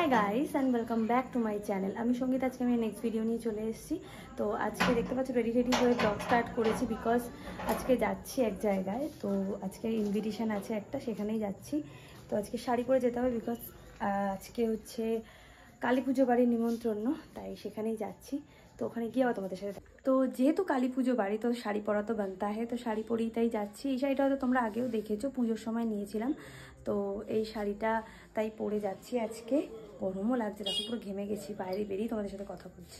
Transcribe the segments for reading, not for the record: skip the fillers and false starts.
Hi guys and welcome back to my channel. আমি সঙ্গীত, আজকে আমি নেক্সট ভিডিও নিয়ে চলে এসেছি। তো আজকে দেখতে পাচ্ছি রেডি হয়ে ব্লগ স্টার্ট করেছি, বিকজ আজকে যাচ্ছি এক জায়গায়। তো আজকে ইনভিটেশন আছে একটা, সেখানেই যাচ্ছি। তো আজকে শাড়ি পরে যেতে হবে, বিকজ আজকে হচ্ছে কালী পুজো বাড়ির নিমন্ত্রণ, তাই সেখানেই যাচ্ছি। তো ওখানে গিয়ে আবার তোমাদের সাথে, তো যেহেতু কালী পুজো বাড়ি তো শাড়ি পরা তো বানতা হয়, তো শাড়ি পরেই তাই যাচ্ছি। এই শাড়িটা হয়তো তোমরা আগেও দেখেছো, পুজোর সময় নিয়েছিলাম। তো এই শাড়িটা তাই পরে যাচ্ছি আজকে। গরমও লাগছে, দেখো পুরো ঘেমে গেছি। বাইরে বেরিয়ে তোমাদের সাথে কথা বলছি।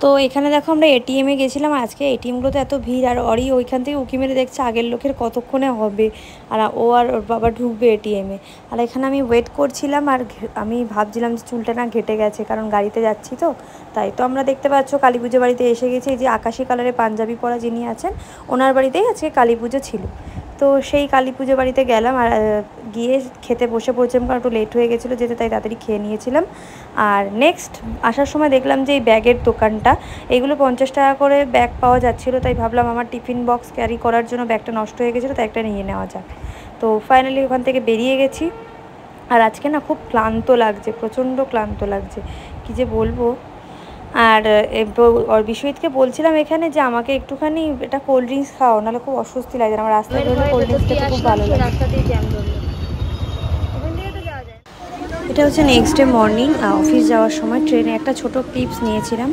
তো এখানে দেখো আমরা এটিএমে গেছিলাম আজকে। এটিএমগুলোতে এত ভিড়, আর অরি ওইখান থেকে উঁকি মেরে দেখছে আগের লোকের কতক্ষণে হবে, আর ও আর ওর বাবা ঢুকবে এটিএমে। আর এখানে আমি ওয়েট করছিলাম, আর আমি ভাবছিলাম যে চুলটা না ঘেটে গেছে, কারণ গাড়িতে যাচ্ছি তো। তাই তো আমরা দেখতে পাচ্ছ কালী পুজো বাড়িতে এসে গেছি। এই যে আকাশি কালারের পাঞ্জাবি পরা যিনি আছেন, ওনার বাড়িতেই আজকে কালী পুজো ছিল। তো সেই কালী পুজো বাড়িতে গেলাম, আর গিয়ে খেতে বসে পড়ছিলাম, কারণ একটু লেট হয়ে গেছিলো যেতে, তাই তাড়াতাড়ি খেয়ে নিয়েছিলাম। আর নেক্সট আসার সময় দেখলাম যে এই ব্যাগের দোকানটা, এগুলো 50 টাকা করে ব্যাগ পাওয়া যাচ্ছিলো। তাই ভাবলাম আমার টিফিন বক্স ক্যারি করার জন্য ব্যাগটা নষ্ট হয়ে গেছিলো, তাই একটা নিয়ে নেওয়া যাক। তো ফাইনালি ওখান থেকে বেরিয়ে গেছি। আর আজকে না খুব ক্লান্ত লাগছে, প্রচণ্ড ক্লান্ত লাগছে, কী যে বলবো। আর বিশ্বজিৎকে বলছিলাম এখানে যে আমাকে একটুখানি এটা কোল্ড ড্রিঙ্কস খাওয়াও, নাহলে খুব অস্বস্তি লাগে। আমার রাস্তায় কোল্ড ড্রিঙ্কস খেতে খুব ভালো লাগে। এটা হচ্ছে নেক্সট ডে মর্নিং, অফিস যাওয়ার সময় ট্রেনে একটা ছোট টিপস নিয়েছিলাম।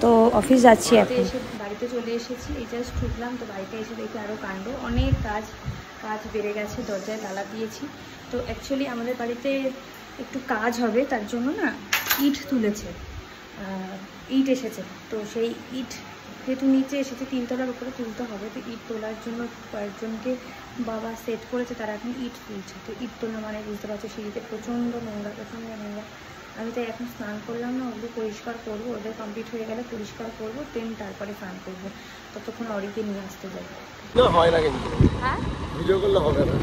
তো অফিস যাচ্ছি এখন। বাড়িতে চলে এসেছি, এই জাস্ট ঢুকলাম। তো বাড়িতে এসে দেখি আরও কাণ্ড, অনেক কাজ বেড়ে গেছে। দরজায় তালা দিয়েছি। তো অ্যাকচুয়ালি আমাদের বাড়িতে একটু কাজ হবে, তার জন্য না ইট তুলেছে, ইট এসেছে। তো সেই ইট যেহেতু নিচে এসেছে, 3 তলার উপরে তুলতে হবে। তো ইট তোলার জন্য কয়েকজনকে বাবা সেট করেছে, তারা এখন ইট তুলছে। তো ইট তোলা মানে বুঝতে পারছো, সিঁড়িতে প্রচণ্ড নোংরা। আমি তাই এখন স্নান করলাম না, ওগুলো পরিষ্কার করবো। ওদের কমপ্লিট হয়ে গেলে পরিষ্কার করবো, দেন তারপরে স্নান করবো। ততক্ষণ অরিকে নিয়ে আসতে যাই। হ্যাঁ, ভিডিও করলে হবে না।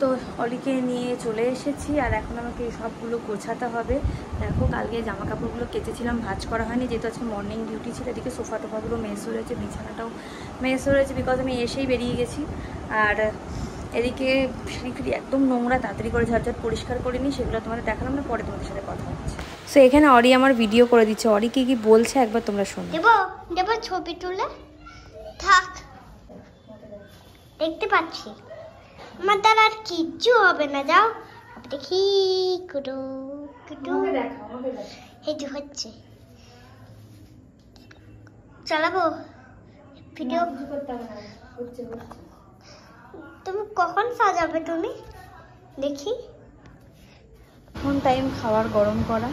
তো অলিকে নিয়ে চলে এসেছি, আর এখন আমাকে এই সবগুলো গোছাতে হবে। দেখো কালকে জামা কাপড়গুলো কেচেছিলাম, ভাঁজ করা হয়নি, যেহেতু আজকে মর্নিং ডিউটি ছিল। এদিকে সোফা টোফাগুলো মেস হয়েছে, বিছানাটাও মেস হয়েছে, বিকজ আমি এসেই বেরিয়ে গেছি। আর এদিকে সিঁড়ি একদম নোংরা, তাড়াতাড়ি করে ঝটঝট পরিষ্কার করে নিই, সেগুলো তোমাদের দেখালাম না, পরে তোমাদের সাথে কথা হচ্ছে। সো এখানে অরি আমার ভিডিও করে দিচ্ছে। অরি কি বলছে একবার তোমরা শোনো। দেবো ছবি তুলে থাক, দেখতে পাচ্ছি। আমার দ্বারা আর কিচ্ছু হবে না, যাও দেখি। এই যে হচ্ছে, চালাবো ভিডিও। তুমি কখন সাজাবে তুমি দেখি। এখন টাইম খাবার গরম করা,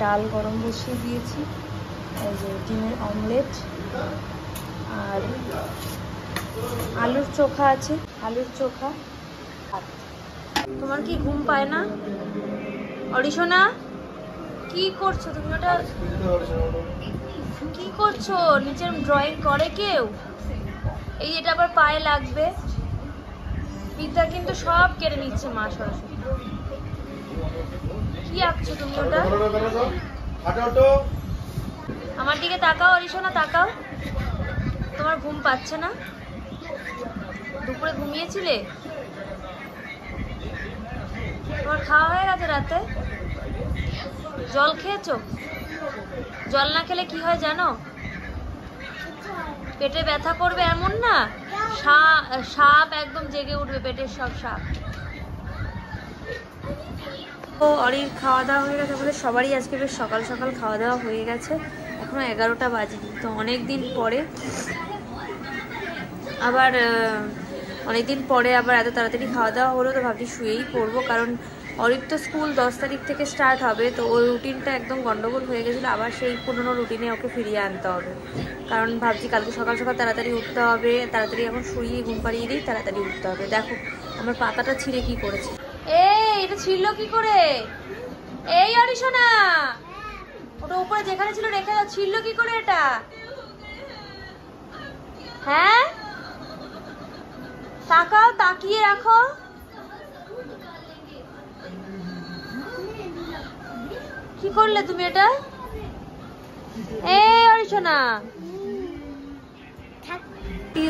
ডাল গরম বসিয়ে দিয়েছি, এই যে ডিমের অমলেট, আর আলুর চোখা আছে, আলুর চোখা। তোমার কি ঘুম পায় না অরিশোনা? কি করছো তুমি? ওটা কি করছো? নিচের ড্রয়িং করে কেউ? এই এটা আবার পায়ে লাগবে, পিতা কিন্তু সব কেড়ে নিচ্ছে মা সরস্বতী। কি আঁকছো তুমি ওটা? আমার দিকে তাকাও অরিশোনা, তাকাও। তোমার ঘুম পাচ্ছে না? দুপুরে ঘুমিয়েছিলে? তোমার খাওয়া হয়ে গেছে রাতে? জল খেয়েছো? জল না খেলে কি হয় জানো? পেটে ব্যথা করবে, এমন না, সাপ একদম জেগে উঠবে, পেটের সব সাপ। তো অরির খাওয়া দাওয়া হয়ে গেছে, আমাদের সবারই আজকে বেশ সকাল সকাল খাওয়া দাওয়া হয়ে গেছে। এখনো 11টা বাজেনি। তো অনেকদিন পরে আবার এত তাড়াতাড়ি খাওয়া দাওয়া হলো। তো ভাবছি শুয়েই পড়বো, কারণ অরির তো স্কুল 10 তারিখ থেকে স্টার্ট হবে। তো ওই রুটিনটা একদম গন্ডগোল হয়ে গেছিলো, আবার সেই পুরোনো রুটিনে ওকে ফিরিয়ে আনতে হবে। কারণ ভাবছি কালকে সকাল সকাল তাড়াতাড়ি উঠতে হবে, তাড়াতাড়ি এখন শুয়ে ঘুম পাড়িয়ে দিই, তাড়াতাড়ি উঠতে হবে। দেখো আমার পাতাটা ছিঁড়ে কি করেছে। এটা ছিল কি করে? এই অরিশোনা, ওটা উপরে যেখানে ছিল রেখে দাও। ছিল কি করে এটা? হ্যাঁ, তাকাও, তাকিয়ে রাখো। কি করলে তুমি এটা? এই অরিশোনা,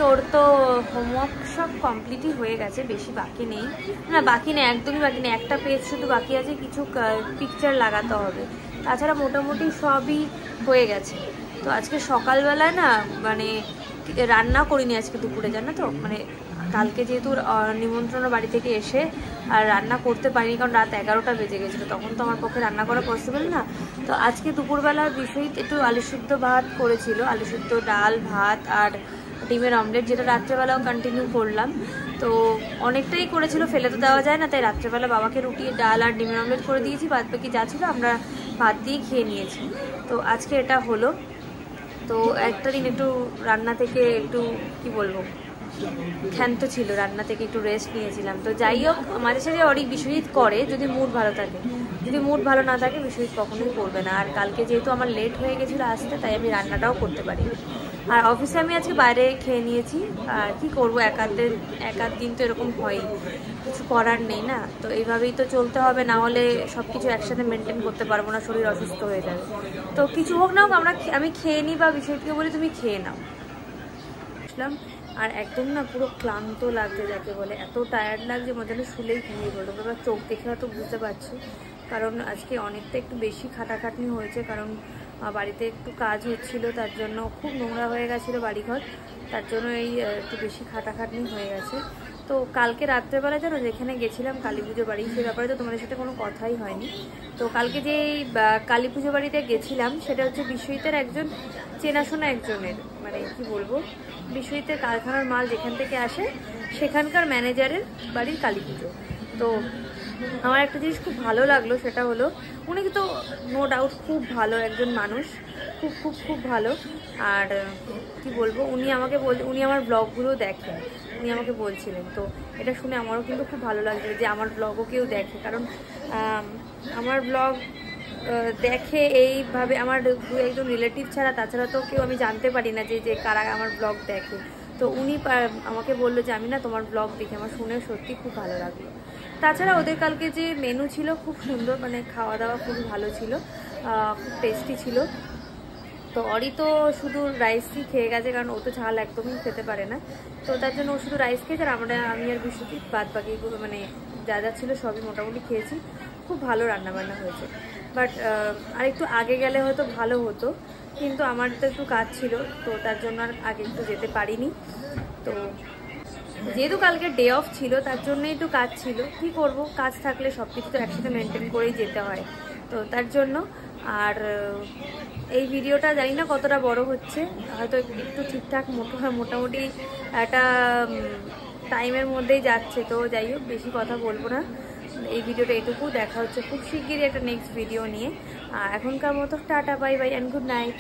ওর তো হোমওয়ার্ক সব কমপ্লিটই হয়ে গেছে, বেশি বাকি নেই, না বাকি নেই, একদমই বাকি নেই। একটা পেজ শুধু বাকি আছে, কিছু পিকচার লাগাতে হবে, তাছাড়া মোটামুটি সবই হয়ে গেছে। তো আজকে সকালবেলায় না মানে রান্না করিনি আজকে দুপুরে, জানো তো, মানে কালকে যেহেতু নিমন্ত্রণ বাড়ি থেকে এসে আর রান্না করতে পারিনি, কারণ রাত 11টা বেজে গেছিলো, তখন তো আমার পক্ষে রান্না করা পসিবল না। তো আজকে দুপুরবেলার বিষয় একটু আলু সিদ্ধ ভাত করেছিল, আলু সিদ্ধ, ডাল, ভাত আর ডিমের অমলেট, যেটা রাত্রেবেলাও কন্টিনিউ করলাম। তো অনেকটাই করেছিল, ফেলে তো দেওয়া যায় না, তাই রাত্রেবেলা বাবাকে রুটি, ডাল আর ডিমের অমলেট করে দিয়েছি, বাদ বাকি যা ছিল আমরা ভাত দিয়ে খেয়ে নিয়েছি। তো আজকে এটা হলো। তো একটা দিন একটু রান্না থেকে একটু কি বলবো ক্ষান্ত ছিল, রান্না থেকে একটু রেস্ট নিয়েছিলাম। তো যাই হোক, মাঝে সাঝে অনেক বিশ্বজিৎ করে যদি মুড ভালো থাকে, যদি মুড ভালো না থাকে বিশ্বজিৎ কখনোই করবে না। আর কালকে যেহেতু আমার লেট হয়ে গেছিলো আসতে, তাই আমি রান্নাটাও করতে পারি। আর অফিসে আমি আজকে বাইরে খেয়ে নিয়েছি, আর কি করবো, এক আধ দিন তো এরকম হয়, কিছু করার নেই না। তো এইভাবেই তো চলতে হবে, না হলে সব কিছু একসাথে মেনটেন করতে পারবো না, শরীর অসুস্থ হয়ে যাবে। তো কিছু হোক না হোক আমি খেয়ে নিই, বা বিষয়টিকে বলি তুমি খেয়ে নাও। বুঝলাম। আর একদম না পুরো ক্লান্ত লাগছে, যাকে বলে এত টায়ার্ড লাগছে, মনে হলো শুলেই ঘুমিয়ে পড়লো। তোমরা চোখ দেখে হয়তো বুঝতে পারছো, কারণ আজকে অনেকটা একটু বেশি খাটাখাটনি হয়েছে, কারণ বাড়িতে একটু কাজ হচ্ছিল, তার জন্য খুব নোংরা হয়ে গেছিলো বাড়িঘর, তার জন্য এই একটু বেশি খাটাখাটনি হয়ে গেছে। তো কালকে রাত্রেবেলা জানো যেখানে গেছিলাম কালী পুজো বাড়ি, সে ব্যাপারে তো তোমাদের সাথে কোনো কথাই হয়নি। তো কালকে যে কালী পুজো বাড়িতে গেছিলাম, সেটা হচ্ছে বিশ্বজিতের একজন চেনাশোনা একজনের, মানে কি বলবো, বিশ্বজিতের কারখানার মাল যেখান থেকে আসে সেখানকার ম্যানেজারের বাড়ির কালী পুজো। তো আমার একটা জিনিস খুব ভালো লাগলো, সেটা হলো উনি তো নো ডাউট খুব ভালো একজন মানুষ, খুব খুব খুব ভালো। আর কি বলবো, উনি আমার ব্লগগুলো দেখেন, উনি আমাকে বলছিলেন। তো এটা শুনে আমারও কিন্তু খুব ভালো লাগছে যে আমার ব্লগও কেউ দেখে, কারণ আমার ব্লগ দেখে এইভাবে আমার দু একজন রিলেটিভ ছাড়া, তাছাড়া তো কেউ আমি জানতে পারি না যে কারা আমার ব্লগ দেখে। তো উনি আমাকে বললো যে আমি না তোমার ব্লগ দেখে, আমার শুনে সত্যি খুব ভালো লাগলো। তাছাড়া ওদের কালকে যে মেনু ছিল খুব সুন্দর, মানে খাওয়া দাওয়া খুবই ভালো ছিল, খুব টেস্টি ছিল। তো অরি তো শুধু রাইসই খেয়ে গেছে, কারণ ও তো ঝাল একদমই খেতে পারে না, তো তার জন্য ও শুধু রাইস খেয়েছে। আর আমি আর বিশ্বজিৎ বাদ বাকি মানে যা যা ছিল সবই মোটামুটি খেয়েছি। খুব ভালো রান্নাবান্না হয়েছে, বাট আর একটু আগে গেলে হয়তো ভালো হতো, কিন্তু আমার তো একটু কাজ ছিল, তো তার জন্য আর আগে একটু যেতে পারিনি। তো যেহেতু কালকে ডে অফ ছিল, তার জন্যই একটু কাজ ছিল, কি করব, কাজ থাকলে সব কিছু তো একসাথে মেনটেন করেই যেতে হয়, তো তার জন্য। আর এই ভিডিওটা জানি না কতটা বড় হচ্ছে, হয়তো একটু ঠিকঠাক মোটামুটি একটা টাইমের মধ্যেই যাচ্ছে। তো যাই হোক, বেশি কথা বলবো না, এই ভিডিওটা এটুকু। দেখা হচ্ছে খুব শিগগিরই একটা নেক্সট ভিডিও নিয়ে। এখনকার মতো tata, bye bye and good night.